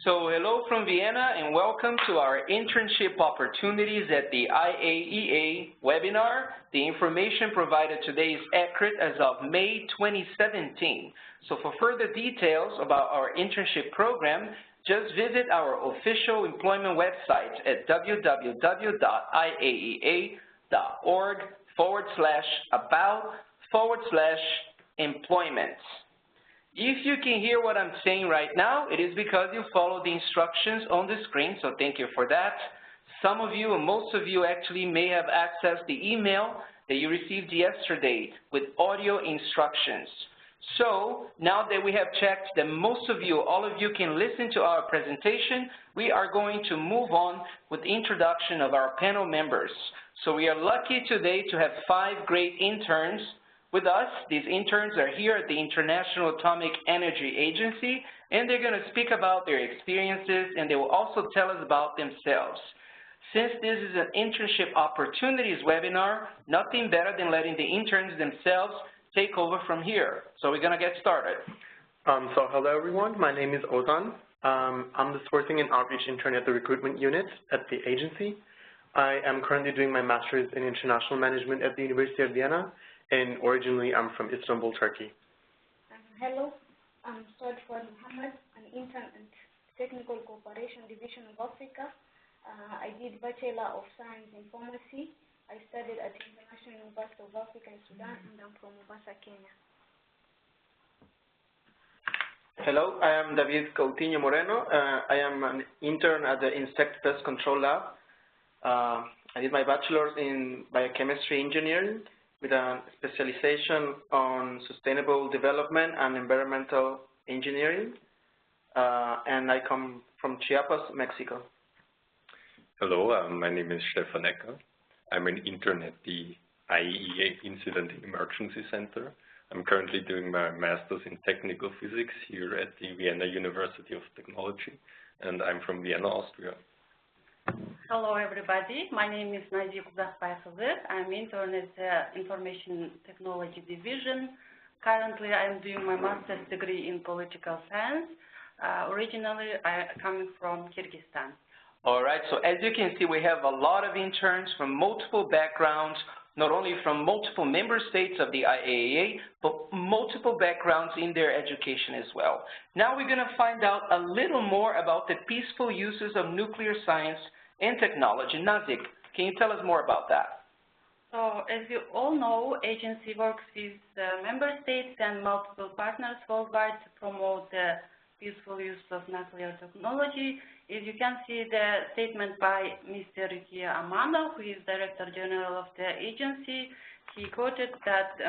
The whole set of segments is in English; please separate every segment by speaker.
Speaker 1: So hello from Vienna and welcome to our internship opportunities at the IAEA webinar. The information provided today is accurate as of May 2017. So for further details about our internship program, just visit our official employment website at www.iaea.org/about/employment. If you can hear what I'm saying right now, it is because you follow the instructions on the screen, so thank you for that. Some of you, and most of you actually may have accessed the email that you received yesterday with audio instructions. So now that we have checked that most of you, all of you can listen to our presentation, we are going to move on with the introduction of our panel members. So we are lucky today to have 5 great interns with us. These interns are here at the International Atomic Energy Agency, and they're going to speak about their experiences, and they will also tell us about themselves. Since this is an internship opportunities webinar, nothing better than letting the interns themselves take over from here. So we're going to get started.
Speaker 2: So hello everyone, my name is Ozan. I'm the Sourcing and Outreach Intern at the Recruitment Unit at the agency. I am currently doing my Master's in International Management at the University of Vienna, and originally I'm from Istanbul, Turkey.
Speaker 3: Hello, I'm Saad Muhammad, an intern at Technical Cooperation Division of Africa. I did Bachelor of Science in Pharmacy. I studied at the International University of Africa in Sudan, and I'm from Mombasa, Kenya.
Speaker 4: Hello, I am David Coutinho Moreno. I am an intern at the Insect Pest Control Lab. I did my bachelor's in biochemistry engineering with a specialization on sustainable development and environmental engineering. And I come from Chiapas, Mexico.
Speaker 5: Hello, my name is Stefan Ecker. I'm an intern at the IAEA Incident and Emergency Center. I'm currently doing my Master's in Technical Physics here at the Vienna University of Technology, and I'm from Vienna, Austria.
Speaker 6: Hello, everybody. My name is Nadia Kuzakbaykhazir. I'm intern at the Information Technology Division. Currently, I'm doing my master's degree in political science. Originally, I'm coming from Kyrgyzstan.
Speaker 1: All right, so as you can see, we have a lot of interns from multiple backgrounds, not only from multiple member states of the IAEA, but multiple backgrounds in their education as well. Now we're going to find out a little more about the peaceful uses of nuclear science and technology. Nazik, can you tell us more about that?
Speaker 6: So, as you all know, agency works with member states and multiple partners worldwide to promote the peaceful use of nuclear technology. As you can see the statement by Mr. Rukia Amanda, who is Director General of the agency, he quoted that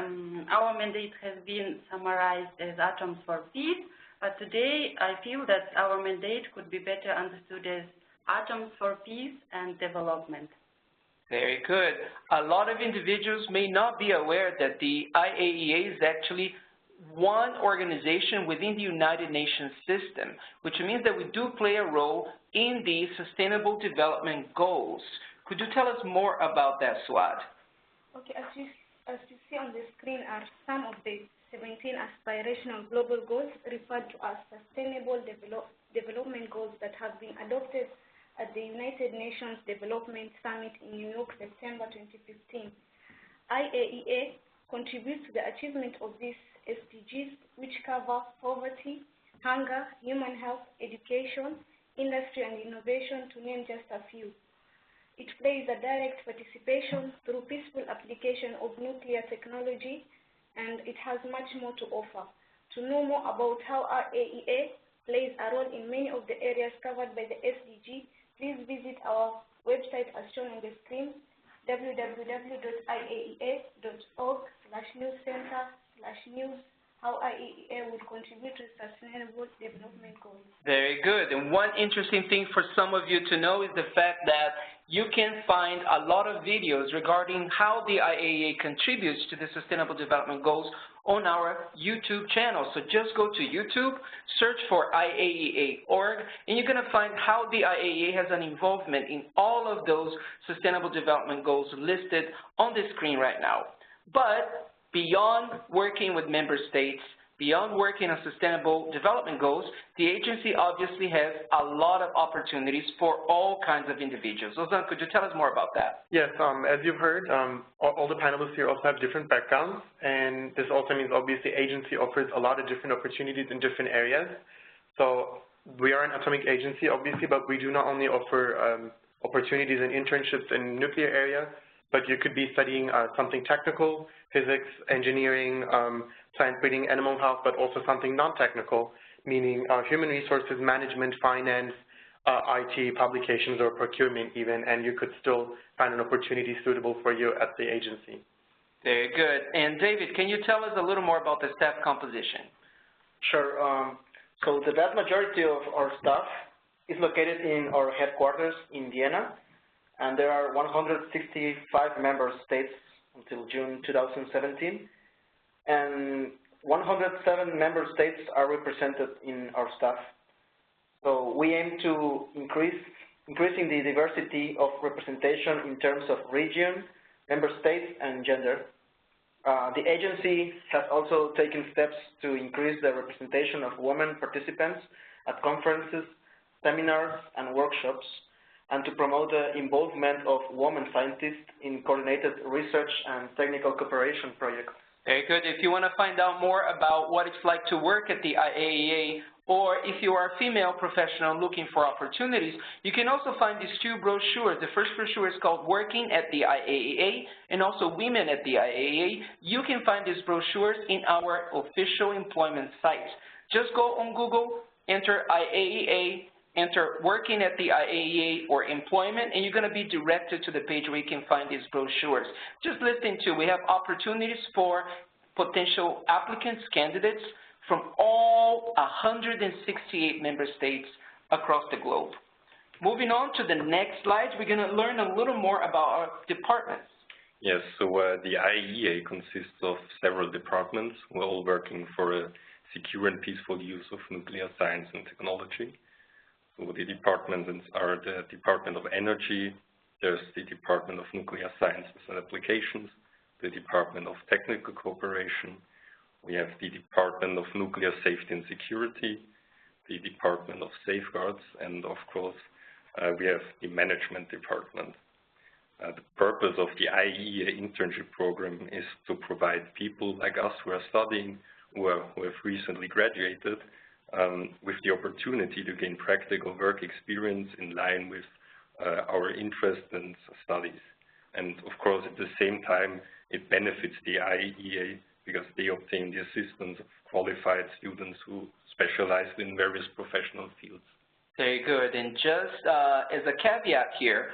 Speaker 6: our mandate has been summarized as Atoms for Peace, but today I feel that our mandate could be better understood as Atoms for Peace and Development.
Speaker 1: Very good. A lot of individuals may not be aware that the IAEA is actually one organization within the United Nations system, which means that we do play a role in the Sustainable Development Goals. Could you tell us more about that, Swad?
Speaker 3: Okay, as you see on the screen are some of the 17 aspirational global goals referred to as Sustainable Development Goals that have been adopted at the United Nations Development Summit in New York, September 2015. IAEA contributes to the achievement of these SDGs, which cover poverty, hunger, human health, education, industry and innovation, to name just a few. It plays a direct participation through peaceful application of nuclear technology, and it has much more to offer. To know more about how IAEA plays a role in many of the areas covered by the SDG, please visit our website as shown on the screen, www.iaea.org/newscenter/news, how IAEA would contribute to Sustainable Development Goals.
Speaker 1: Very good. And one interesting thing for some of you to know is the fact that you can find a lot of videos regarding how the IAEA contributes to the Sustainable Development Goals on our YouTube channel. So just go to YouTube, search for IAEA.org, and you're going to find how the IAEA has an involvement in all of those Sustainable Development Goals listed on the screen right now. But beyond working with member states, beyond working on sustainable development goals, the agency obviously has a lot of opportunities for all kinds of individuals. Ozan, could you tell us more about that?
Speaker 2: Yes, as you've heard, all the panelists here also have different backgrounds, and this also means obviously agency offers a lot of different opportunities in different areas. So we are an atomic agency, obviously, but we do not only offer opportunities and internships in nuclear area, but you could be studying something technical, physics, engineering, plant breeding, animal health, but also something non-technical, meaning human resources management, finance, IT, publications, or procurement even, and you could still find an opportunity suitable for you at the agency.
Speaker 1: Very good. And David, can you tell us a little more about the staff composition?
Speaker 4: Sure. So the vast majority of our staff is located in our headquarters in Vienna, and there are 165 member states until June 2017, and 107 member states are represented in our staff. So we aim to increasing the diversity of representation in terms of region, member states, and gender. The agency has also taken steps to increase the representation of women participants at conferences, seminars, and workshops, and to promote the involvement of women scientists in coordinated research and technical cooperation projects.
Speaker 1: Very good. If you want to find out more about what it's like to work at the IAEA, or if you are a female professional looking for opportunities, you can also find these two brochures. The first brochure is called Working at the IAEA, and also Women at the IAEA. You can find these brochures in our official employment site. Just go on Google, enter IAEA, enter Working at the IAEA or Employment, and you're going to be directed to the page where you can find these brochures. Just listen to, we have opportunities for potential applicants, candidates, from all 168 member states across the globe. Moving on to the next slide, we're going to learn a little more about our departments.
Speaker 5: Yes, so the IAEA consists of several departments. We're all working for a secure and peaceful use of nuclear science and technology. So the departments are the Department of Energy, there's the Department of Nuclear Sciences and Applications, the Department of Technical Cooperation, we have the Department of Nuclear Safety and Security, the Department of Safeguards, and of course, we have the Management Department. The purpose of the IAEA internship program is to provide people like us who are studying, who have recently graduated, with the opportunity to gain practical work experience in line with our interests and studies. And of course, at the same time, it benefits the IAEA because they obtain the assistance of qualified students who specialize in various professional fields.
Speaker 1: Very good. And just as a caveat here,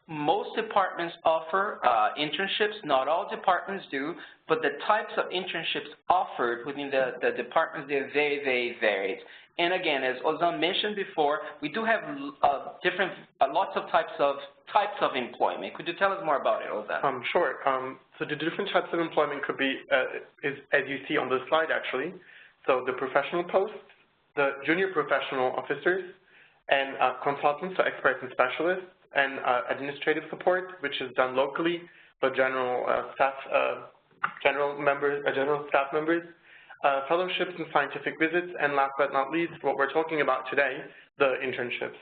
Speaker 1: most departments offer internships. Not all departments do, but the types of internships offered within the departments, they're very, very varied. And again, as Ozan mentioned before, we do have lots of types of employment. Could you tell us more about it, Ozan?
Speaker 2: Sure. So the different types of employment could be, as you see on the slide actually, so the professional posts, the junior professional officers, and consultants, so experts and specialists, and administrative support, which is done locally, but general staff members, fellowships and scientific visits, and last but not least, what we're talking about today, the internships.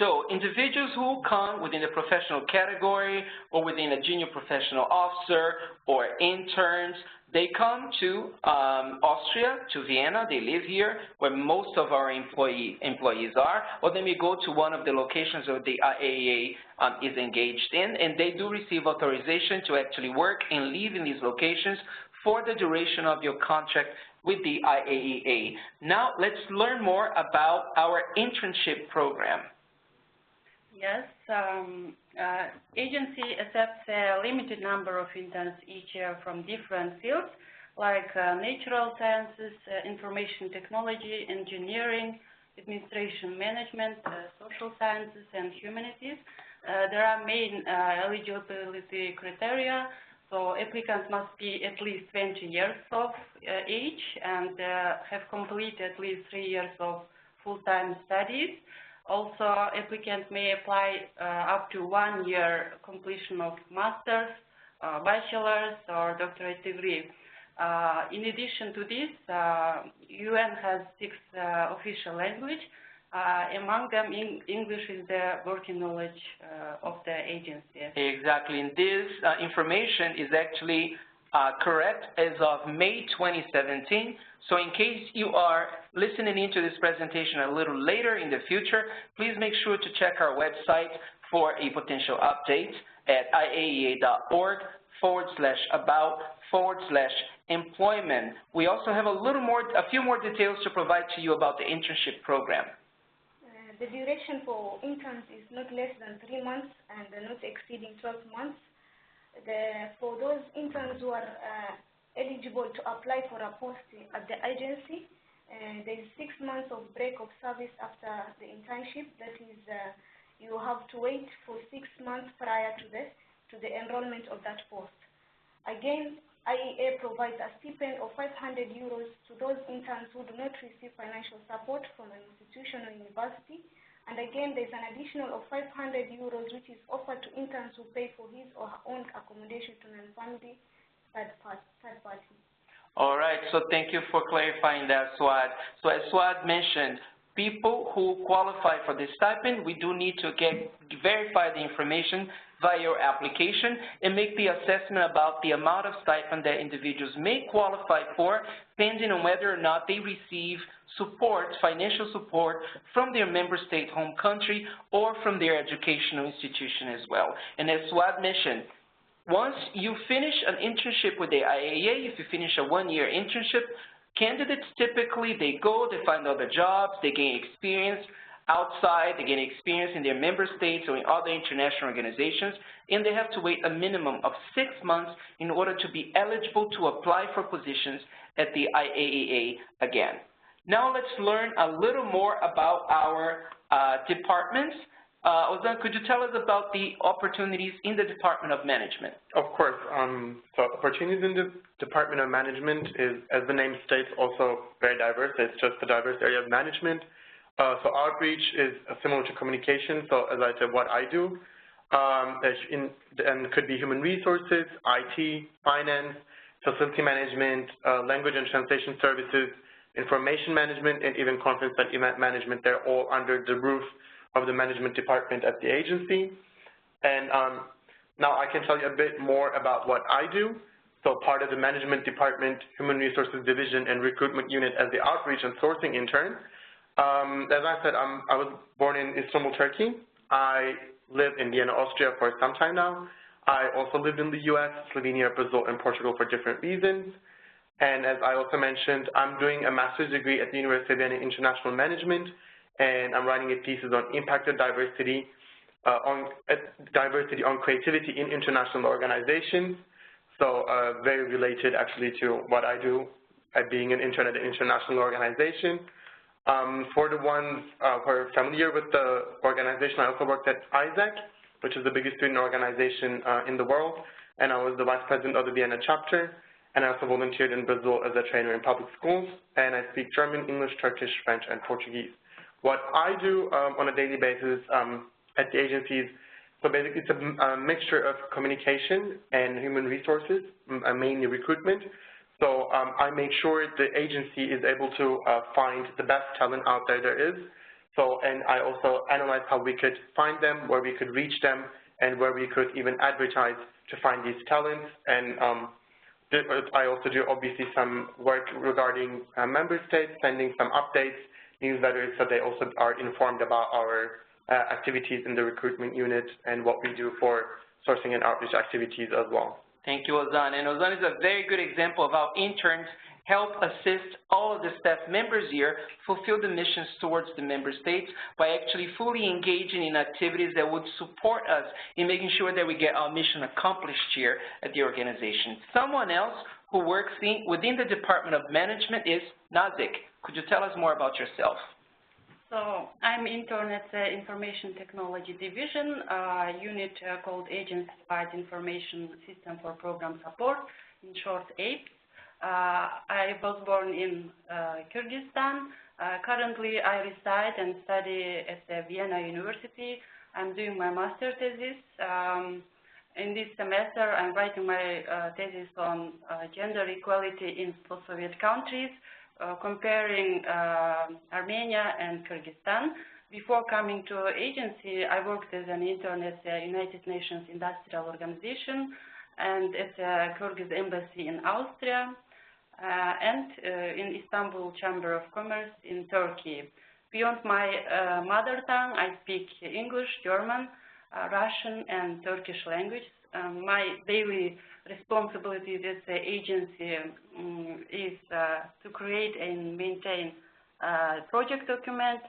Speaker 1: So individuals who come within the professional category or within a junior professional officer or interns, they come to Austria, to Vienna, they live here, where most of our employees are, or they may go to one of the locations where the IAEA is engaged in, and they do receive authorization to actually work and live in these locations for the duration of your contract with the IAEA. Now, let's learn more about our internship program.
Speaker 6: Yes, agency accepts a limited number of interns each year from different fields, like natural sciences, information technology, engineering, administration management, social sciences, and humanities. There are main eligibility criteria, so applicants must be at least 20 years of age and have completed at least 3 years of full-time studies. Also, applicants may apply up to 1 year completion of master's, bachelor's, or doctorate degree. In addition to this, UN has 6 official languages. Among them, English is the working knowledge of the agency.
Speaker 1: Exactly, and this information is actually correct as of May 2017. So in case you are listening into this presentation a little later in the future, please make sure to check our website for a potential update at IAEA.org/about/employment. We also have a few more details to provide to you about the internship program.
Speaker 3: The duration for interns is not less than 3 months and not exceeding 12 months. For those interns who are eligible to apply for a post at the agency, there is 6 months of break of service after the internship. That is, you have to wait for 6 months prior to the enrollment of that post. Again, IAEA provides a stipend of 500 euros to those interns who do not receive financial support from an institution or university. And again, there's an additional of 500 euros which is offered to interns who pay for his or her own accommodation to non-family third party.
Speaker 1: All right, so thank you for clarifying that, Swad. So as Swad mentioned, people who qualify for this stipend, we do need to verify the information via your application and make the assessment about the amount of stipend that individuals may qualify for, depending on whether or not they receive support, financial support, from their member state home country or from their educational institution as well. And as Swad mentioned, once you finish an internship with the IAEA, if you finish a 1-year internship, candidates typically, they find other jobs, they gain experience outside, they gain experience in their member states or in other international organizations, and they have to wait a minimum of 6 months in order to be eligible to apply for positions at the IAEA again. Now let's learn a little more about our departments. Ozan, could you tell us about the opportunities in the Department of Management?
Speaker 2: Of course. So opportunities in the Department of Management is, as the name states, also very diverse. It's just a diverse area of management. So outreach is similar to communication. So as I said, what I do, and could be human resources, IT, finance, facility management, language and translation services, information management, and even conference and event management. They're all under the roof of the management department at the agency. And now I can tell you a bit more about what I do. So part of the management department, human resources division, and recruitment unit as the outreach and sourcing intern. As I said, I was born in Istanbul, Turkey. I live in Vienna, Austria for some time now. I also lived in the US, Slovenia, Brazil, and Portugal for different reasons. And as I also mentioned, I'm doing a master's degree at the University of Vienna in International Management, and I'm writing a thesis on impact of diversity, on creativity in international organizations. So very related actually to what I do at being an intern at an international organization. For the ones who are familiar with the organization, I also worked at ISAC, which is the biggest student organization in the world, and I was the vice president of the Vienna chapter, and I also volunteered in Brazil as a trainer in public schools, and I speak German, English, Turkish, French, and Portuguese. What I do on a daily basis at the agencies, so basically it's a mixture of communication and human resources, mainly recruitment. So I make sure the agency is able to find the best talent out there is. So, and I also analyze how we could find them, where we could reach them, and where we could even advertise to find these talents. And I also do obviously some work regarding member states, sending some updates, newsletters, so they also are informed about our activities in the recruitment unit and what we do for sourcing and outreach activities as well.
Speaker 1: Thank you, Ozan. And Ozan is a very good example of how interns help assist all of the staff members here fulfill the missions towards the member states by actually fully engaging in activities that would support us in making sure that we get our mission accomplished here at the organization. Someone else who works within the Department of Management is Nazik. Could you tell us more about yourself?
Speaker 6: So I'm intern at the Information Technology Division, a unit called Agency-Wide Information System for Program Support, in short APES. I was born in Kyrgyzstan. Currently, I reside and study at the Vienna University. I'm doing my master's thesis. in this semester, I'm writing my thesis on gender equality in post-Soviet countries, comparing Armenia and Kyrgyzstan. Before coming to agency, I worked as an intern at the United Nations Industrial Organization and at the Kyrgyz Embassy in Austria, and in Istanbul Chamber of Commerce in Turkey. Beyond my mother tongue, I speak English, German, Russian, and Turkish language. My daily responsibility at the agency is to create and maintain project documents,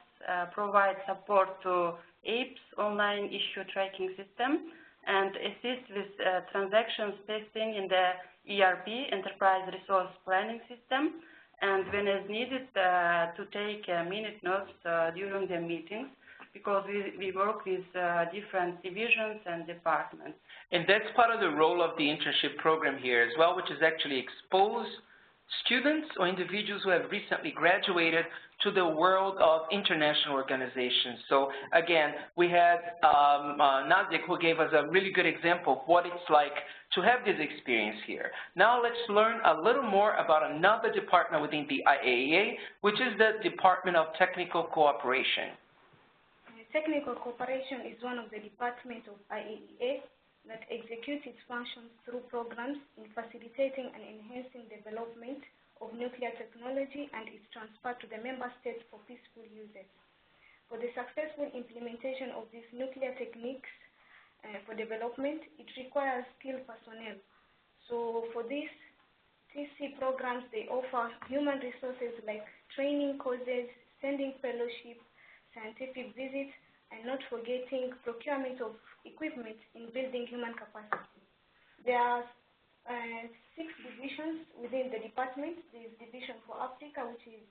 Speaker 6: provide support to APES, online issue tracking system, and assist with transactions testing in the ERP, Enterprise Resource Planning System, and when it's needed to take minute notes during the meetings, because we work with different divisions and departments.
Speaker 1: And that's part of the role of the internship program here as well, which is actually expose students or individuals who have recently graduated to the world of international organizations. So again, we had Nazik, who gave us a really good example of what it's like to have this experience here. Now let's learn a little more about another department within the IAEA, which is the Department of Technical Cooperation.
Speaker 3: Technical cooperation is one of the departments of IAEA that executes its functions through programs in facilitating and enhancing development of nuclear technology and its transfer to the member states for peaceful uses. For the successful implementation of these nuclear techniques for development, it requires skilled personnel. So for these TC programs, they offer human resources like training courses, sending fellowship, scientific visits, and not forgetting procurement of equipment in building human capacity. There are 6 divisions within the department. There is Division for Africa, which is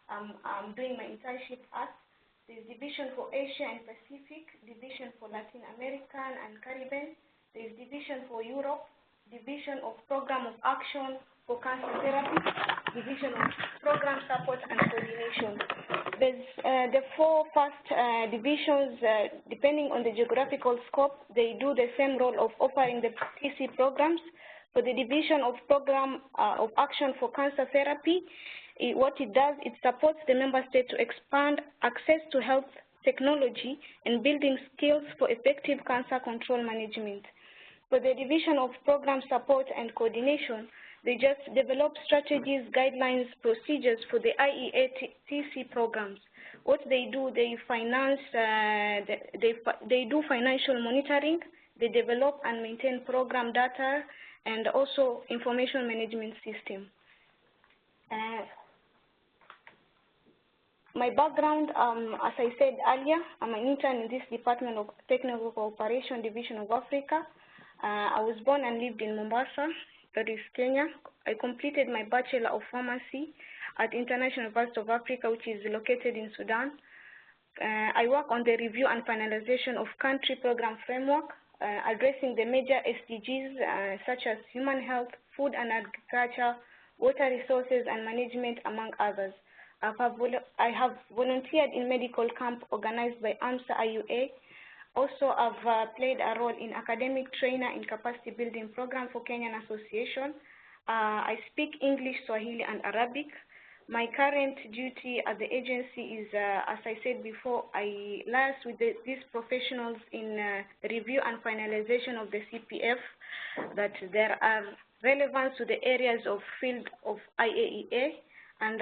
Speaker 3: I'm doing my internship at. There is Division for Asia and Pacific, Division for Latin American and Caribbean. There is Division for Europe, Division of Program of Action for Cancer Therapy, Division of Program Support and Coordination. There's the 4 first divisions, depending on the geographical scope, they do the same role of offering the TC programs. For the Division of Program of Action for Cancer Therapy, what it does, it supports the member state to expand access to health technology and building skills for effective cancer control management. For the Division of Program Support and Coordination, they just develop strategies, guidelines, procedures for the IAEA TC programs. What they do, they finance, they do financial monitoring, they develop and maintain program data, and also information management system. My background, as I said earlier, I'm an intern in this Department of Technical Cooperation, Division of Africa. I was born and lived in Mombasa, that is Kenya. I completed my Bachelor of Pharmacy at International University of Africa, which is located in Sudan. I work on the review and finalization of country program framework, addressing the major SDGs such as human health, food and agriculture, water resources and management, among others. I have volunteered in medical camp organized by AMSA IUA. Also, I've played a role in academic trainer in capacity building program for Kenyan Association. I speak English, Swahili, and Arabic. My current duty at the agency is, as I said before, I liaise with these professionals in review and finalization of the CPF, that there are relevant to the areas of field of IAEA, and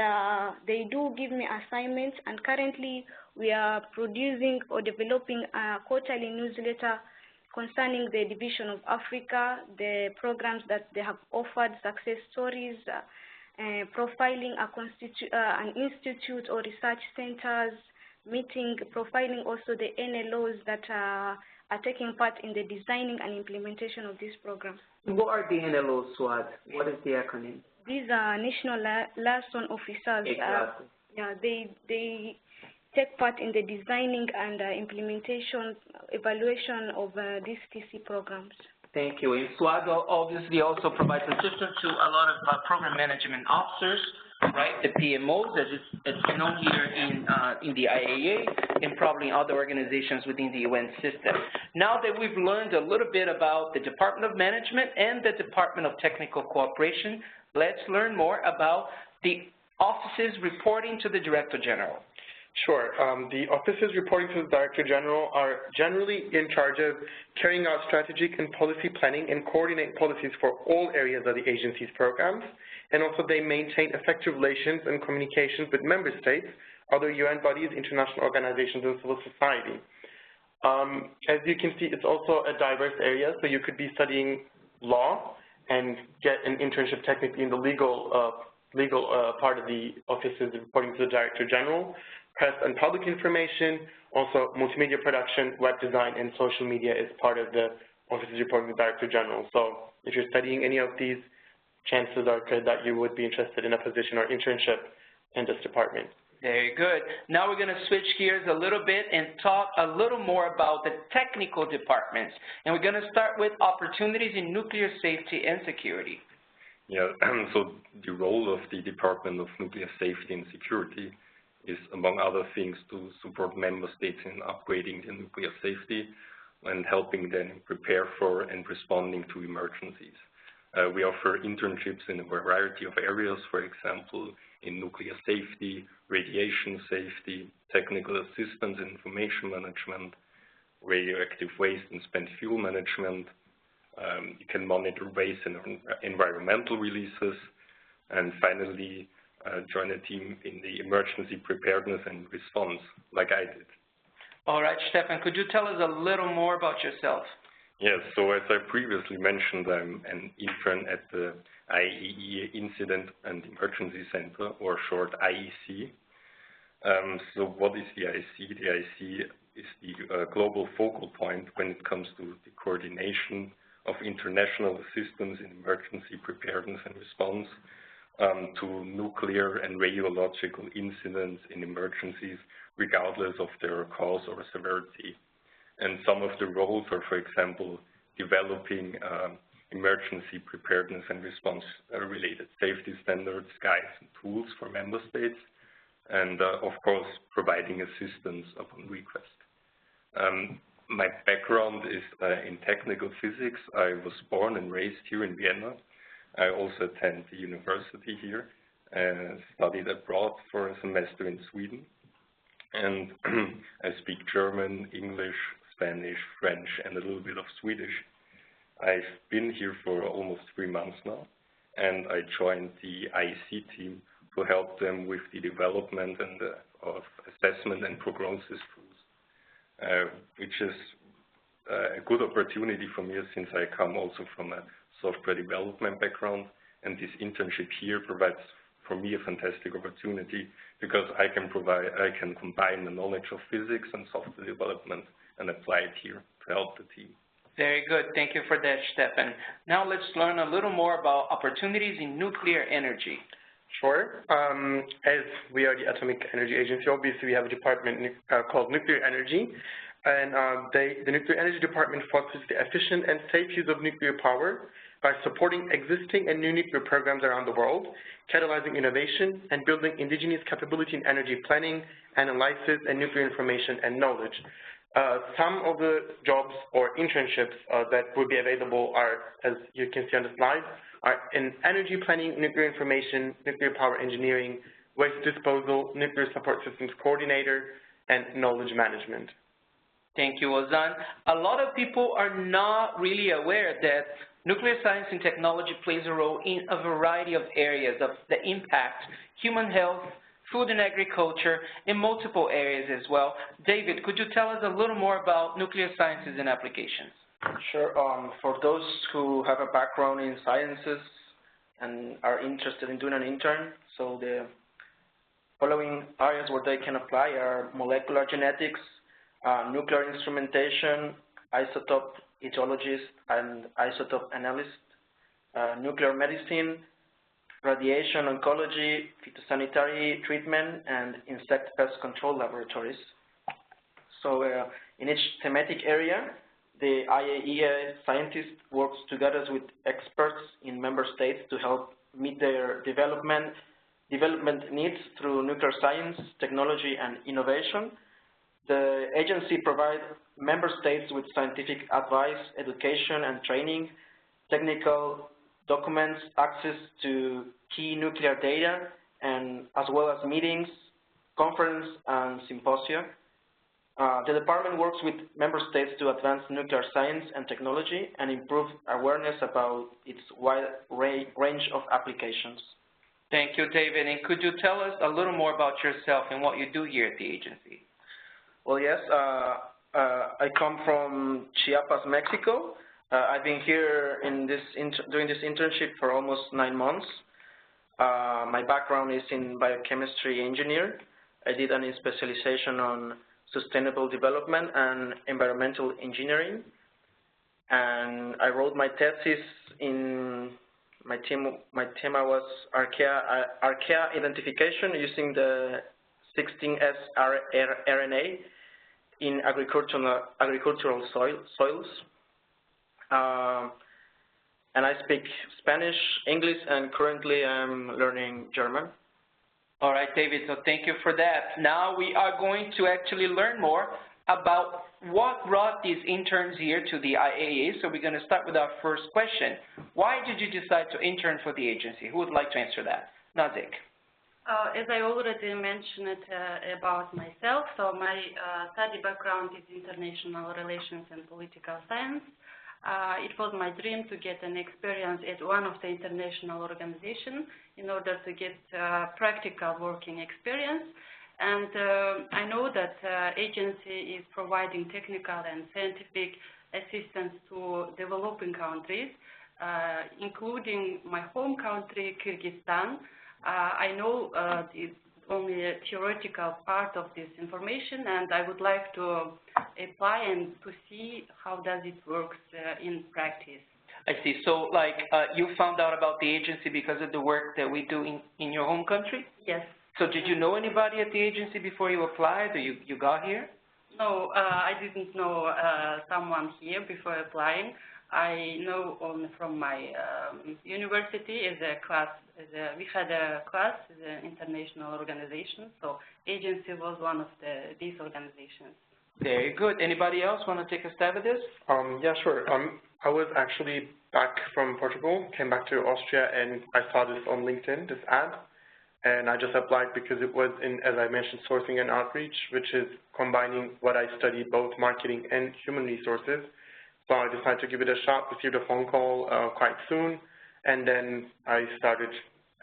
Speaker 3: they do give me assignments, and currently we are producing or developing a quarterly newsletter concerning the Division of Africa, the programs that they have offered, success stories, profiling an institute or research centers, profiling also the NLOs that are taking part in the designing and implementation of this program.
Speaker 1: What are the NLOs, Swad? What is the acronym?
Speaker 3: These are National Liaison Officers.
Speaker 1: Exactly.
Speaker 3: Yeah, they take part in the designing and implementation, evaluation of these TC programs.
Speaker 1: Thank you. And SWAG obviously also provides assistance to a lot of program management officers right? The PMOs, as it's known here in the IAEA and probably in other organizations within the UN system. Now that we've learned a little bit about the Department of Management and the Department of Technical Cooperation, let's learn more about the offices reporting to the Director General.
Speaker 2: Sure. The offices reporting to the Director General are generally in charge of carrying out strategic and policy planning and coordinate policies for all areas of the agency's programs, and also they maintain effective relations and communications with member states, other UN bodies, international organizations, and civil society. As you can see, it's also a diverse area, so you could be studying law and get an internship technically in the legal part of the offices reporting to the Director General. Press and public information, also multimedia production, web design, and social media is part of the offices reporting to the Director General. So if you're studying any of these, chances are good that you would be interested in a position or internship in this department.
Speaker 1: Very good. Now we're going to switch gears a little bit and talk a little more about the technical departments. And we're going to start with opportunities in nuclear safety and security.
Speaker 5: Yeah, so the role of the Department of Nuclear Safety and Security is, among other things, to support member states in upgrading their nuclear safety and helping them prepare for and responding to emergencies. We offer internships in a variety of areas, for example, in nuclear safety, radiation safety, technical assistance and information management, radioactive waste and spent fuel management. You can monitor waste and environmental releases, and finally, join a team in the emergency preparedness and response, like I did.
Speaker 1: All right, Stefan, could you tell us a little more about yourself?
Speaker 5: Yes, so as I previously mentioned, I'm an intern at the IAEA Incident and Emergency Center, or short IEC. So what is the IEC? The IEC is the global focal point when it comes to the coordination of international assistance in emergency preparedness and response to nuclear and radiological incidents in emergencies, regardless of their cause or severity. And some of the roles are, for example, developing emergency preparedness and response related safety standards, guides, and tools for member states, and of course, providing assistance upon request. My background is in technical physics. I was born and raised here in Vienna. I also attend the university here and studied abroad for a semester in Sweden. And I speak German, English, Spanish, French, and a little bit of Swedish. I've been here for almost 3 months now, and I joined the IEC team to help them with the development and of assessment and prognosis tools, which is a good opportunity for me since I come also from a software development background, and this internship here provides for me a fantastic opportunity because I can combine the knowledge of physics and software development and apply it here to help the team.
Speaker 1: Very good. Thank you for that, Stefan. Now let's learn a little more about opportunities in nuclear energy.
Speaker 2: Sure. As we are the Atomic Energy Agency, obviously we have a department called Nuclear Energy, and the Nuclear Energy Department fosters the efficient and safe use of nuclear power by supporting existing and new nuclear programs around the world, catalyzing innovation, and building indigenous capability in energy planning, analysis, and nuclear information and knowledge. Some of the jobs or internships that will be available are, as you can see on the slide, are in energy planning, nuclear information, nuclear power engineering, waste disposal, nuclear support systems coordinator, and knowledge management.
Speaker 1: Thank you, Ozan. A lot of people are not really aware that nuclear science and technology plays a role in a variety of areas of the impact, human health, food and agriculture, in multiple areas as well. David, could you tell us a little more about nuclear sciences and applications?
Speaker 4: Sure. For those who have a background in sciences and are interested in doing an intern, so the following areas where they can apply are molecular genetics, nuclear instrumentation, isotope etiologist and isotope analyst, nuclear medicine, radiation oncology, phytosanitary treatment, and insect pest control laboratories. So in each thematic area, the IAEA scientist works together with experts in member states to help meet their development, development needs through nuclear science, technology, and innovation. The agency provides member states with scientific advice, education and training, technical documents, access to key nuclear data, and as well as meetings, conference, and symposia. The department works with member states to advance nuclear science and technology and improve awareness about its wide range of applications.
Speaker 1: Thank you, David. And could you tell us a little more about yourself and what you do here at the agency?
Speaker 4: Well, yes. I come from Chiapas, Mexico. I've been here doing this internship for almost 9 months. My background is in biochemistry engineer. I did a specialization on sustainable development and environmental engineering. And I wrote my thesis in my theme was archaea identification using the 16S RNA in agricultural soils. And I speak Spanish, English, and currently I'm learning German.
Speaker 1: All right, David, so thank you for that. Now we are going to actually learn more about what brought these interns here to the IAEA. So we're going to start with our first question. Why did you decide to intern for the agency? Who would like to answer that? Nazik.
Speaker 6: As I already mentioned about myself, so my study background is international relations and political science. It was my dream to get an experience at one of the international organizations in order to get practical working experience. And I know that agency is providing technical and scientific assistance to developing countries, including my home country, Kyrgyzstan. I know only a theoretical part of this information, and I would like to apply and to see how does it works in practice.
Speaker 1: I see. So, like, you found out about the agency because of the work that we do in your home country?
Speaker 6: Yes.
Speaker 1: So did you know anybody at the agency before you applied, or you got here?
Speaker 6: No, I didn't know someone here before applying. I know only from my university as a class. We had a class as an international organization, so agency was one of these organizations.
Speaker 1: Very good. Anybody else want to take a stab at this?
Speaker 2: Yeah, sure. I was actually back from Portugal, came back to Austria, and I saw this on LinkedIn, this ad, and I just applied because it was in, as I mentioned, sourcing and outreach, which is combining what I study, both marketing and human resources. So I decided to give it a shot, received a phone call quite soon, and then I started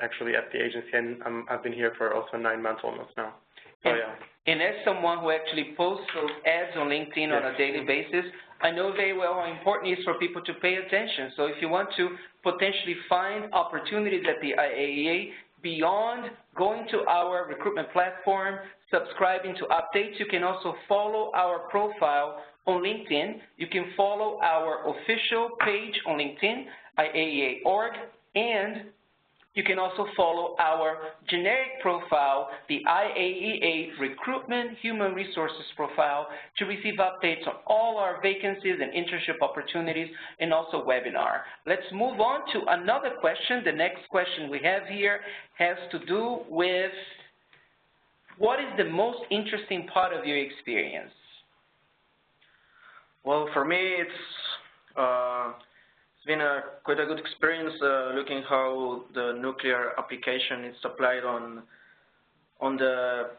Speaker 2: actually at the agency, and I've been here for also 9 months almost now. So, yeah.
Speaker 1: And as someone who actually posts those ads on LinkedIn on a daily basis, I know very well how important it is for people to pay attention. So if you want to potentially find opportunities at the IAEA beyond going to our recruitment platform, subscribing to updates, you can also follow our profile on LinkedIn. You can follow our official page on LinkedIn, IAEA.org, and you can also follow our generic profile, the IAEA Recruitment Human Resources profile, to receive updates on all our vacancies and internship opportunities, and also webinar. Let's move on to another question. The next question we have here has to do with what is the most interesting part of your experience?
Speaker 4: Well, for me, it's been quite a good experience looking how the nuclear application is applied on the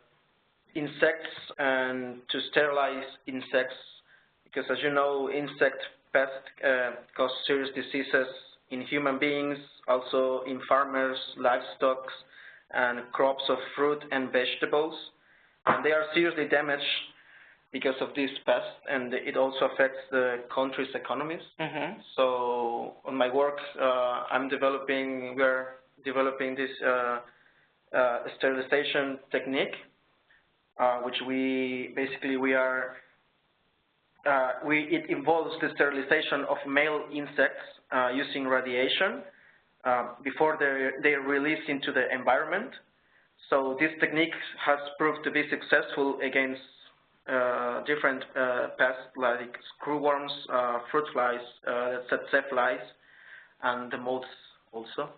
Speaker 4: insects and to sterilize insects, because as you know, insect pests cause serious diseases in human beings, also in farmers, livestock, and crops of fruit and vegetables, and they are seriously damaged because of this pest, and it also affects the country's economies. So on my work, we're developing this sterilization technique, which it involves the sterilization of male insects using radiation before they're released into the environment. So this technique has proved to be successful against different pests like screwworms, fruit flies, tsetse flies, and the moths also.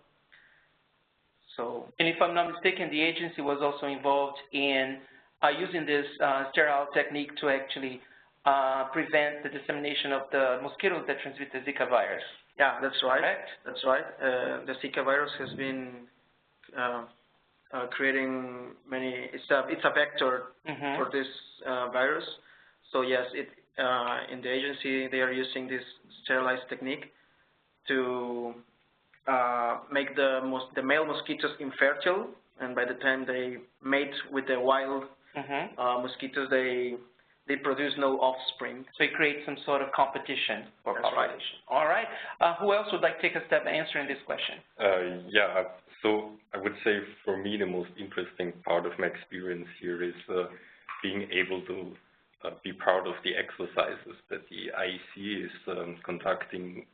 Speaker 1: So, and if I'm not mistaken, the agency was also involved in using this sterile technique to actually prevent the dissemination of the mosquitoes that transmit the Zika virus.
Speaker 4: Yeah, that's right.
Speaker 1: Correct?
Speaker 4: That's right. The Zika virus has been creating many. It's a vector for this virus. So yes, in the agency they are using this sterilized technique to make the male mosquitoes infertile, and by the time they mate with the wild mosquitoes, they produce no offspring.
Speaker 1: So it creates some sort of competition for population.
Speaker 4: Right.
Speaker 1: All right. Who else would like to take a step answering this question?
Speaker 5: Yeah, so I would say for me the most interesting part of my experience here is being able to be part of the exercises that the IEC is conducting,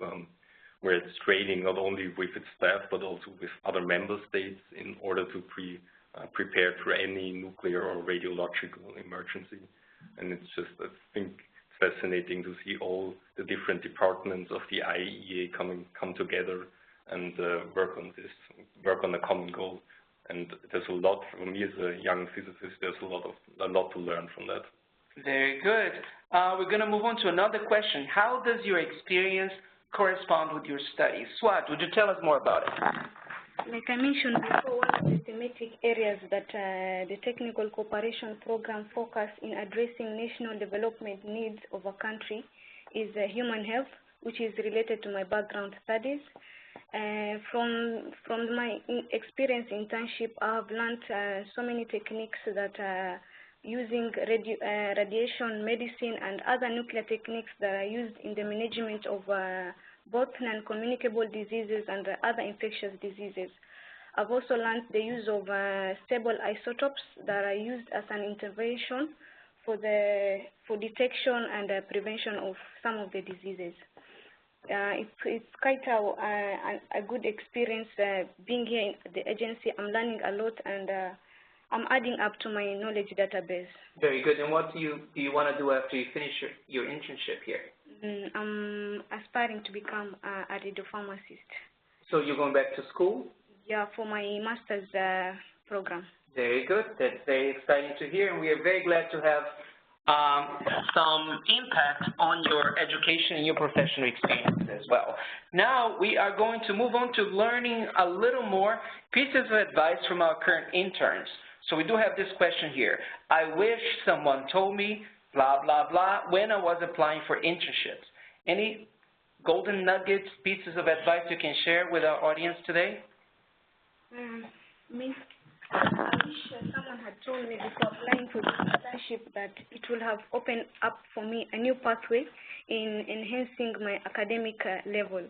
Speaker 5: where it's training not only with its staff but also with other member states in order to prepare for any nuclear or radiological emergency. And it's just, I think, fascinating to see all the different departments of the IAEA come together and work on a common goal. And there's a lot, for me as a young physicist, there's a lot to learn from that.
Speaker 1: Very good. We're going to move on to another question. How does your experience correspond with your studies? Swat, would you tell us more about it?
Speaker 3: Like I mentioned before, one of the thematic areas that the Technical Cooperation Program focus in addressing national development needs of a country is human health, which is related to my background studies. From my experience internship, I have learned so many techniques that using radiation medicine and other nuclear techniques that are used in the management of both non-communicable diseases and other infectious diseases. I've also learned the use of stable isotopes that are used as an intervention for detection and prevention of some of the diseases. It's quite a good experience being here in the agency. I'm learning a lot, and I'm adding up to my knowledge database.
Speaker 1: Very good. And what do you want to do after you finish your internship here?
Speaker 3: I'm aspiring to become a radiopharmacist.
Speaker 1: So you're going back to school?
Speaker 3: Yeah, for my master's program.
Speaker 1: Very good. That's very exciting to hear, and we are very glad to have some impact on your education and your professional experience as well. Now we are going to move on to learning a little more pieces of advice from our current interns. So we do have this question here. I wish someone told me blah, blah, blah when I was applying for internships. Any golden nuggets, pieces of advice you can share with our audience today?
Speaker 3: I wish someone had told me before applying for this internship that it will have opened up for me a new pathway in enhancing my academic level.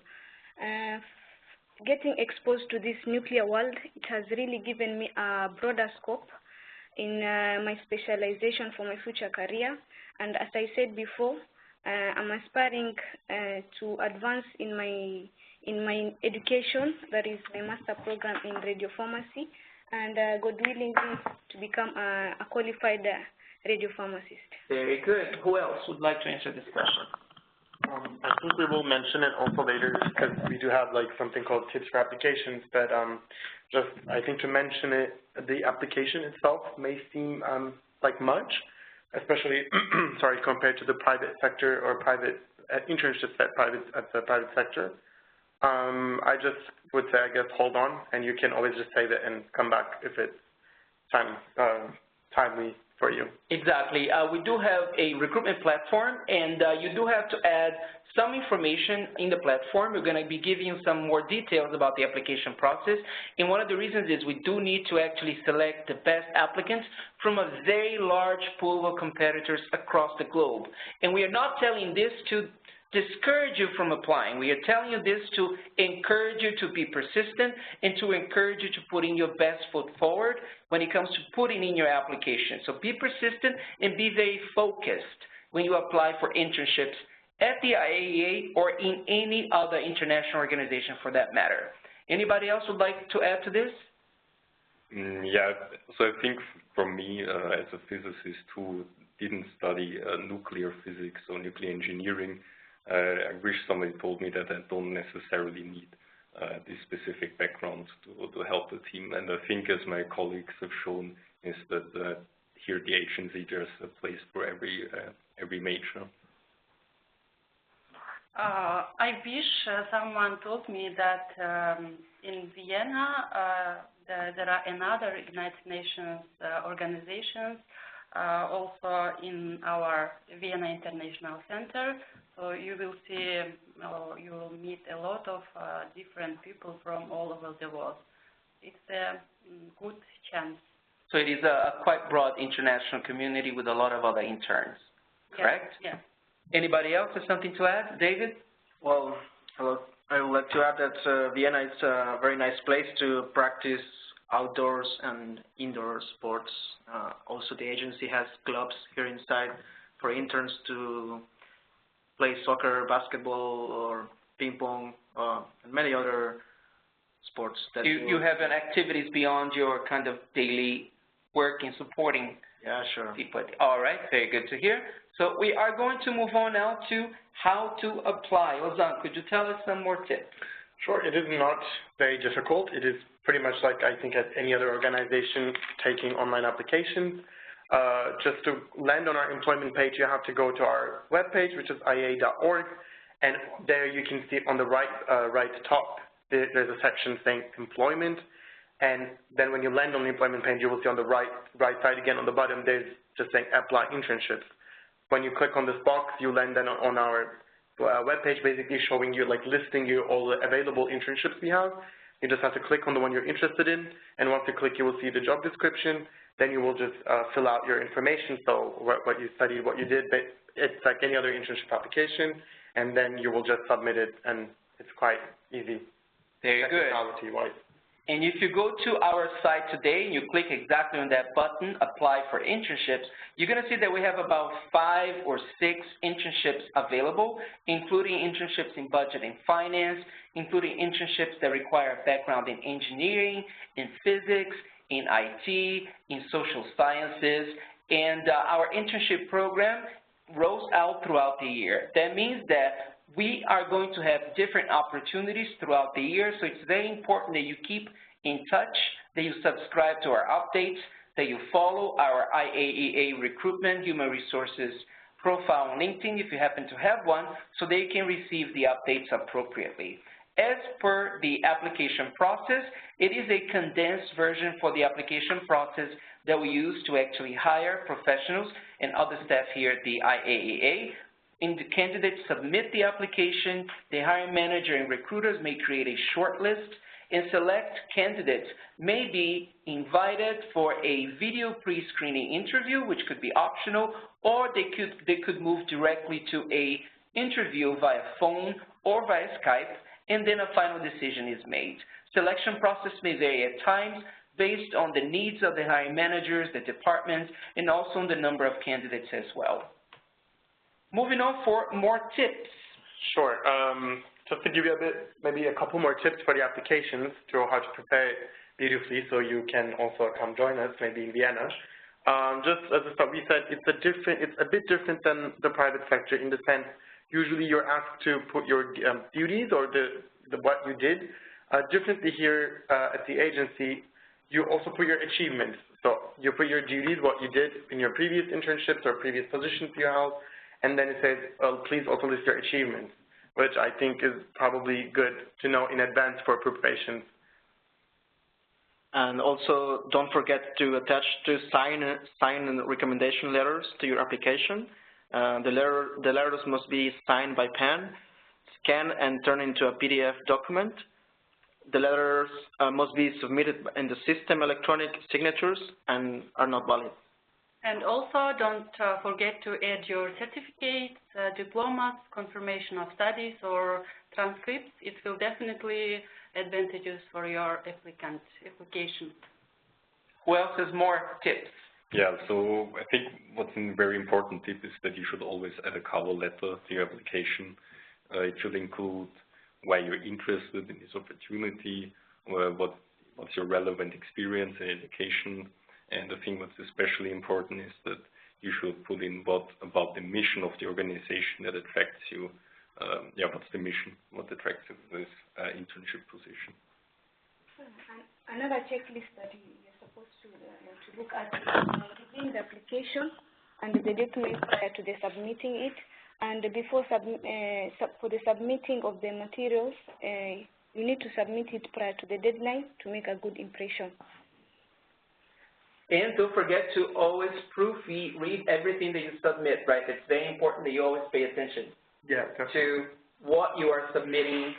Speaker 3: Getting exposed to this nuclear world, it has really given me a broader scope in my specialization for my future career. And as I said before, I'm aspiring to advance in my education, that is my master program in radiopharmacy, and God willing to become a qualified radiopharmacist.
Speaker 1: Very good. Who else would like to answer this question?
Speaker 2: I think we will mention it also later because we do have like something called tips for applications, but just I think to mention it, the application itself may seem like much, especially sorry, compared to the private sector or private internships at the private sector. I just would say, I guess, hold on, and you can always just save it and come back if it's timely for you.
Speaker 1: Exactly. We do have a recruitment platform, and you do have to add some information in the platform. We're going to be giving you some more details about the application process. And one of the reasons is we do need to actually select the best applicants from a very large pool of competitors across the globe. And we are not telling this to discourage you from applying. We are telling you this to encourage you to be persistent and to encourage you to put in your best foot forward when it comes to putting in your application. So be persistent and be very focused when you apply for internships at the IAEA or in any other international organization for that matter. Anybody else would like to add to this?
Speaker 5: Yeah, so I think for me as a physicist who didn't study nuclear physics or nuclear engineering, I wish somebody told me that I don't necessarily need this specific background to help the team. And I think, as my colleagues have shown, is that here at the agency there's a place for every major.
Speaker 6: I wish someone told me that in Vienna there are another United Nations organizations also in our Vienna International Center. So you will see, you will meet a lot of different people from all over the world. It's a good chance. So
Speaker 1: it is a quite broad international community with a lot of other interns, correct?
Speaker 6: Yes.
Speaker 1: Anybody else have something to add? David?
Speaker 4: Well, I would like to add that Vienna is a very nice place to practice outdoors and indoor sports. Also, the agency has clubs here inside for interns to play soccer, basketball, or ping pong, and many other sports. That
Speaker 1: you have an activities beyond your kind of daily work in supporting people. All right, very good to hear. So we are going to move on now to how to apply. Ozan, could you tell us some more tips?
Speaker 2: Sure, it is not very difficult. It is pretty much like, I think, at any other organization taking online applications. Just to land on our employment page, you have to go to our webpage, which is IAEA.org, and there you can see on the right top, there's a section saying employment, and then when you land on the employment page, you will see on the right side again on the bottom, there's just saying apply internships. When you click on this box, you land then on our webpage, basically showing you, like listing you all the available internships we have. You just have to click on the one you're interested in, and once you click, you will see the job description. Then you will just fill out your information, so what you studied, what you did. But it's like any other internship application, and then you will just submit it, and it's quite easy.
Speaker 1: Very good.
Speaker 2: Technicality-wise.
Speaker 1: And if you go to our site today and you click exactly on that button, Apply for Internships, you're going to see that we have about 5 or 6 internships available, including internships in budget and finance, including internships that require a background in engineering, in physics, in IT, in social sciences, and our internship program rolls out throughout the year. That means that we are going to have different opportunities throughout the year, so it's very important that you keep in touch, that you subscribe to our updates, that you follow our IAEA recruitment human resources profile on LinkedIn if you happen to have one, so they can receive the updates appropriately. As per the application process, it is a condensed version for the application process that we use to actually hire professionals and other staff here at the IAEA. The candidates submit the application, the hiring manager and recruiters may create a short list, and select candidates may be invited for a video pre-screening interview, which could be optional, or they could move directly to a interview via phone or via Skype, and then a final decision is made. Selection process may vary at times based on the needs of the hiring managers, the departments, and also on the number of candidates as well. Moving on for more tips.
Speaker 2: Sure. Just to give you maybe a couple more tips for the applications to how to prepare it beautifully, so you can also come join us, maybe in Vienna. Just as a start, we said it's a bit different than the private sector in the sense, usually you're asked to put your duties or what you did. Differently here at the agency, you also put your achievements. So you put your duties, what you did in your previous internships or previous positions you held, and then it says, please also list your achievements, which I think is probably good to know in advance for preparations.
Speaker 4: And also, don't forget to attach sign recommendation letters to your application. The letters must be signed by pen, scan and turn into a PDF document. The letters must be submitted in the system electronic signatures and are not valid.
Speaker 6: And also, don't forget to add your certificates, diplomas, confirmation of studies, or transcripts. It will definitely advantages for your application.
Speaker 1: Who else has more tips?
Speaker 5: Yeah, so I think what's a very important tip is that you should always add a cover letter to your application. It should include why you're interested in this opportunity, or what's your relevant experience in education. And I think what's especially important is that you should put in what about the mission of the organization that attracts you. What's the mission? What attracts you to this internship position?
Speaker 3: document prior to the submitting it, and before for the submitting of the materials, you need to submit it prior to the deadline to make a good impression.
Speaker 1: And don't forget to always proofread everything that you submit, right? It's very important that you always pay attention to what you are submitting,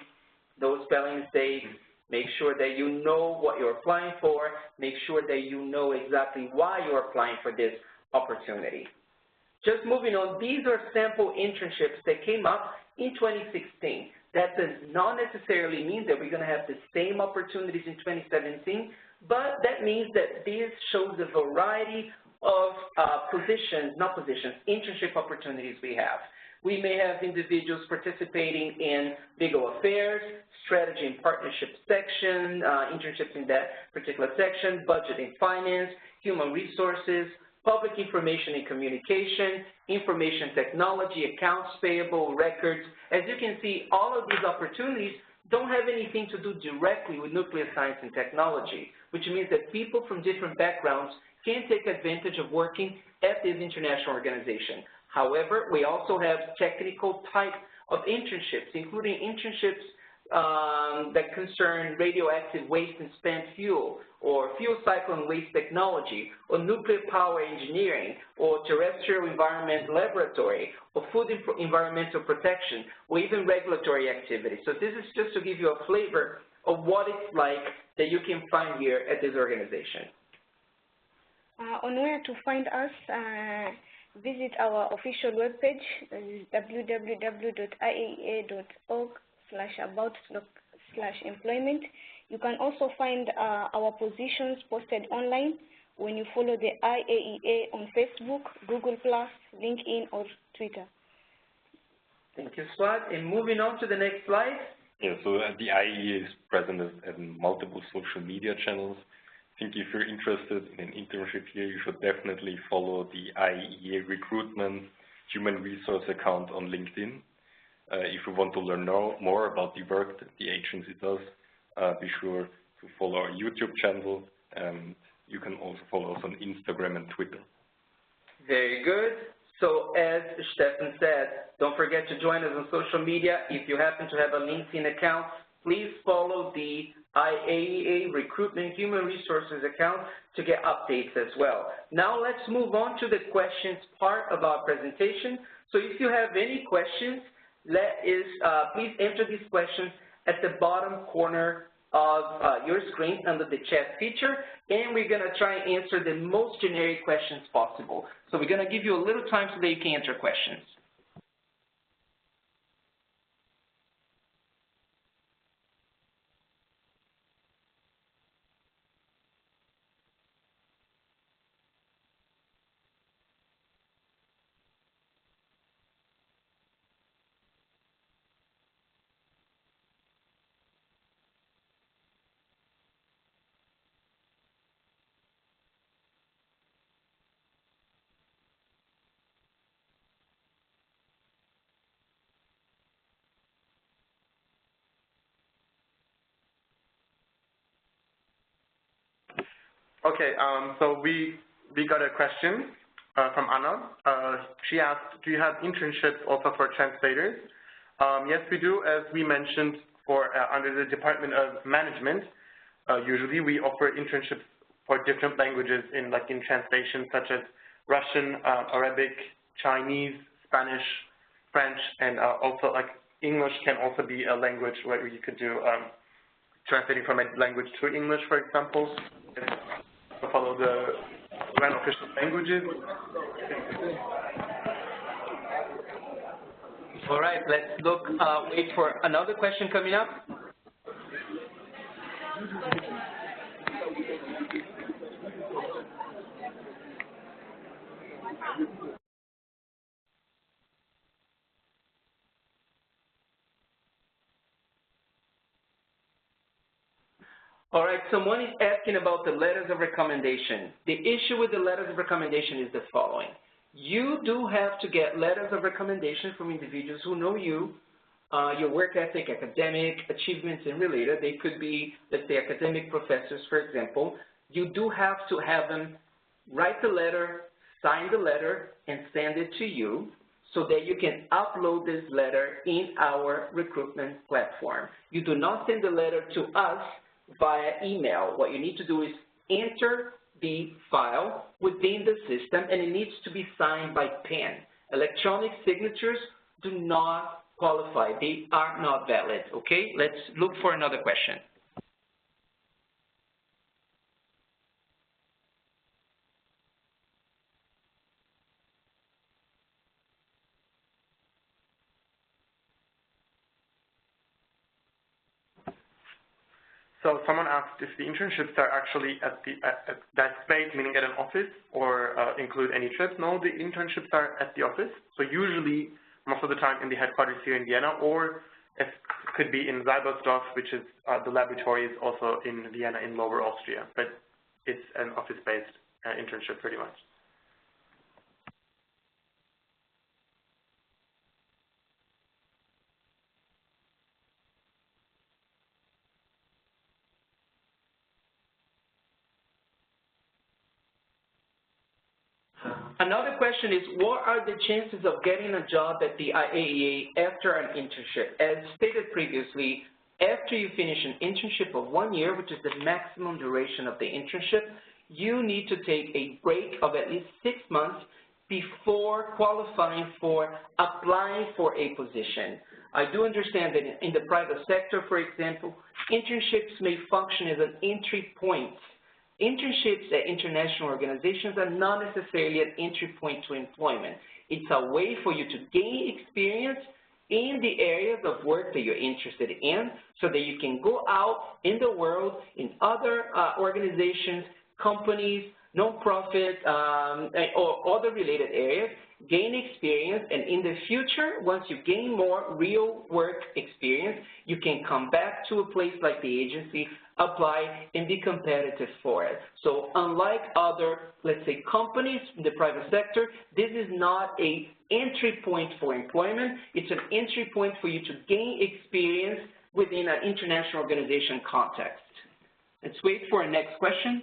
Speaker 1: those spelling mistakes. Make sure that you know what you're applying for. Make sure that you know exactly why you're applying for this opportunity. Just moving on, these are sample internships that came up in 2016. That does not necessarily mean that we're going to have the same opportunities in 2017, but that means that this shows the variety of internship opportunities we have. We may have individuals participating in legal affairs, strategy and partnership section, internships in that particular section, budget and finance, human resources, public information and communication, information technology, accounts payable, records. As you can see, all of these opportunities don't have anything to do directly with nuclear science and technology, which means that people from different backgrounds can take advantage of working at this international organization. However, we also have technical type of internships, including internships that concern radioactive waste and spent fuel, or fuel cycle and waste technology, or nuclear power engineering, or terrestrial environment laboratory, or food environmental protection, or even regulatory activity. So this is just to give you a flavor of what it's like that you can find here at this organization.
Speaker 3: On where to find us, visit our official webpage, www.iaea.org/about/employment. You can also find our positions posted online when you follow the IAEA on Facebook, Google+, LinkedIn, or Twitter.
Speaker 1: Thank you, Swat. And moving on to the next slide.
Speaker 5: Yeah, so the IAEA is present in multiple social media channels. I think if you're interested in an internship here, you should definitely follow the IAEA recruitment human resource account on LinkedIn. If you want to learn more about the work that the agency does, be sure to follow our YouTube channel, and you can also follow us on Instagram and Twitter.
Speaker 1: Very good. So as Stefan said, don't forget to join us on social media. If you happen to have a LinkedIn account, please follow the IAEA Recruitment Human Resources account to get updates as well. Now let's move on to the questions part of our presentation. So if you have any questions, please enter these questions at the bottom corner of your screen under the chat feature, and we're going to try and answer the most generic questions possible. So we're going to give you a little time so that you can answer questions.
Speaker 2: Okay, so we got a question from Anna. She asked, do you have internships also for translators? Yes, we do. As we mentioned, under the Department of Management, usually we offer internships for different languages in translation, such as Russian, Arabic, Chinese, Spanish, French, and also English can also be a language where you could do translating from a language to English, for example. Follow the UN official languages.
Speaker 1: All right, let's wait for another question coming up. All right, someone is asking about the letters of recommendation. The issue with the letters of recommendation is the following. You do have to get letters of recommendation from individuals who know you, your work ethic, academic achievements, and related. They could be, let's say, academic professors, for example. You do have to have them write the letter, sign the letter and send it to you so that you can upload this letter in our recruitment platform. You do not send the letter to us via email. What you need to do is enter the file within the system, and it needs to be signed by pen. Electronic signatures do not qualify. They are not valid, okay? Let's look for another question.
Speaker 2: So someone asked if the internships are actually at that space, meaning at an office, or include any trips. No, the internships are at the office. So usually, most of the time in the headquarters here in Vienna, or it could be in Seibersdorf, which is the laboratory is also in Vienna in Lower Austria. But it's an office-based internship pretty much.
Speaker 1: Another question is, what are the chances of getting a job at the IAEA after an internship? As stated previously, after you finish an internship of 1 year, which is the maximum duration of the internship, you need to take a break of at least 6 months before qualifying for applying for a position. I do understand that in the private sector, for example, internships may function as an entry point. Internships at international organizations are not necessarily an entry point to employment. It's a way for you to gain experience in the areas of work that you're interested in so that you can go out in the world in other organizations, companies, non-profit, or other related areas, gain experience, and in the future, once you gain more real work experience, you can come back to a place like the agency, apply, and be competitive for it. So unlike other, let's say, companies in the private sector, this is not an entry point for employment. It's an entry point for you to gain experience within an international organization context. Let's wait for our next question.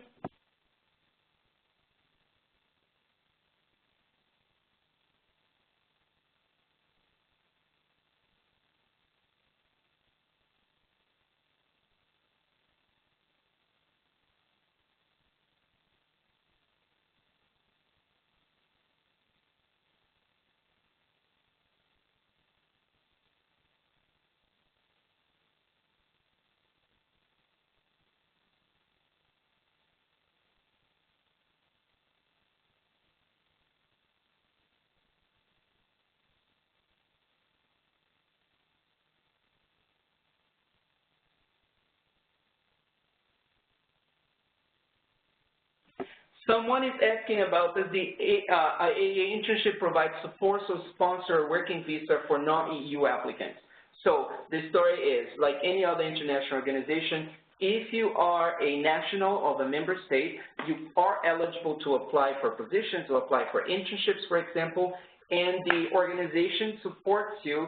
Speaker 1: Someone is asking about, does the IAEA internship provide support or sponsor a working visa for non-EU applicants? So the story is, like any other international organization, if you are a national of a member state, you are eligible to apply for positions, to apply for internships, for example, and the organization supports you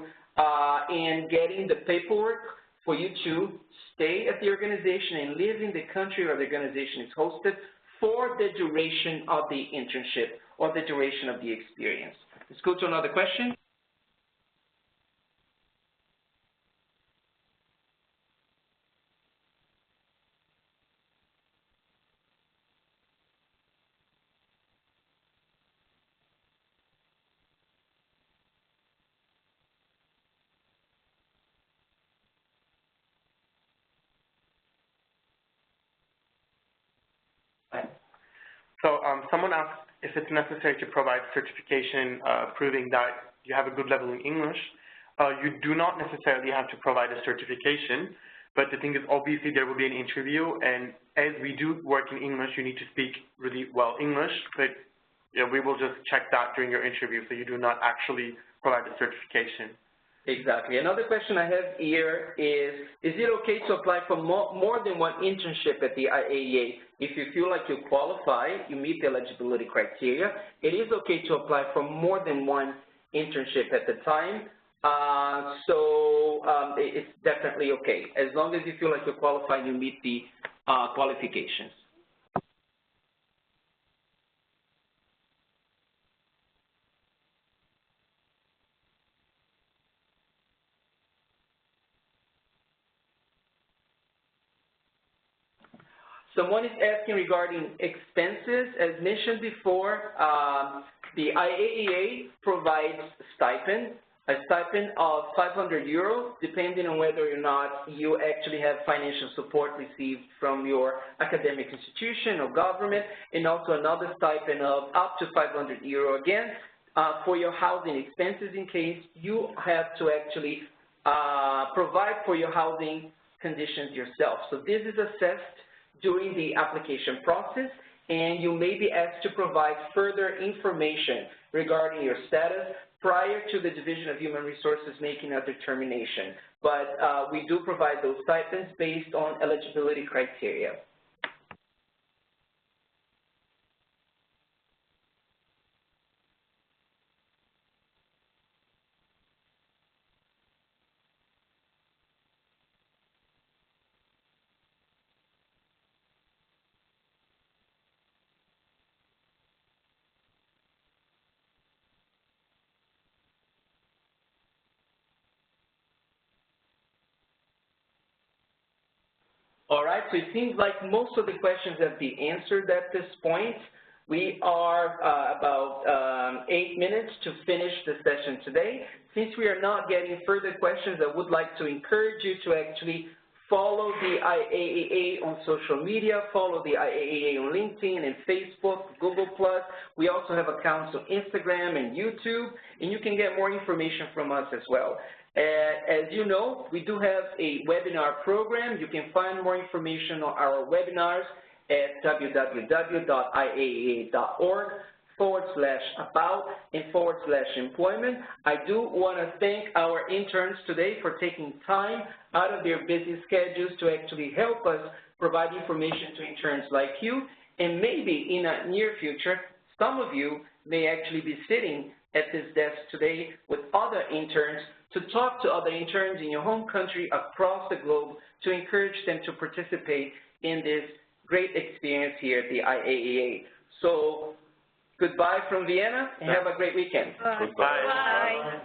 Speaker 1: in getting the paperwork for you to stay at the organization and live in the country where the organization is hosted for the duration of the internship or the duration of the experience. Let's go to another question.
Speaker 2: So someone asked if it's necessary to provide certification proving that you have a good level in English. You do not necessarily have to provide a certification, but the thing is, obviously there will be an interview, and as we do work in English, you need to speak really well English, but we will just check that during your interview, so you do not actually provide a certification.
Speaker 1: Exactly. Another question I have here is it okay to apply for more than one internship at the IAEA? If you feel like you qualify, you meet the eligibility criteria, it is okay to apply for more than one internship at the time. It's definitely okay, as long as you feel like you qualify and you meet the qualifications. Someone is asking regarding expenses. As mentioned before, the IAEA provides a stipend of 500 euros, depending on whether or not you actually have financial support received from your academic institution or government, and also another stipend of up to 500 euro again for your housing expenses in case you have to actually provide for your housing conditions yourself. So this is assessed during the application process, and you may be asked to provide further information regarding your status prior to the Division of Human Resources making a determination. But we do provide those stipends based on eligibility criteria. All right, so it seems like most of the questions have been answered at this point. We are about 8 minutes to finish the session today. Since we are not getting further questions, I would like to encourage you to actually follow the IAEA on social media, follow the IAEA on LinkedIn and Facebook, Google+. We also have accounts on Instagram and YouTube, and you can get more information from us as well. As you know, we do have a webinar program. You can find more information on our webinars at www.iaea.org/about and /employment. I do want to thank our interns today for taking time out of their busy schedules to actually help us provide information to interns like you. And maybe in a near future, some of you may actually be sitting at this desk today with other interns to talk to other interns in your home country across the globe to encourage them to participate in this great experience here at the IAEA. So goodbye from Vienna and have a great weekend.
Speaker 2: Goodbye.
Speaker 3: Bye.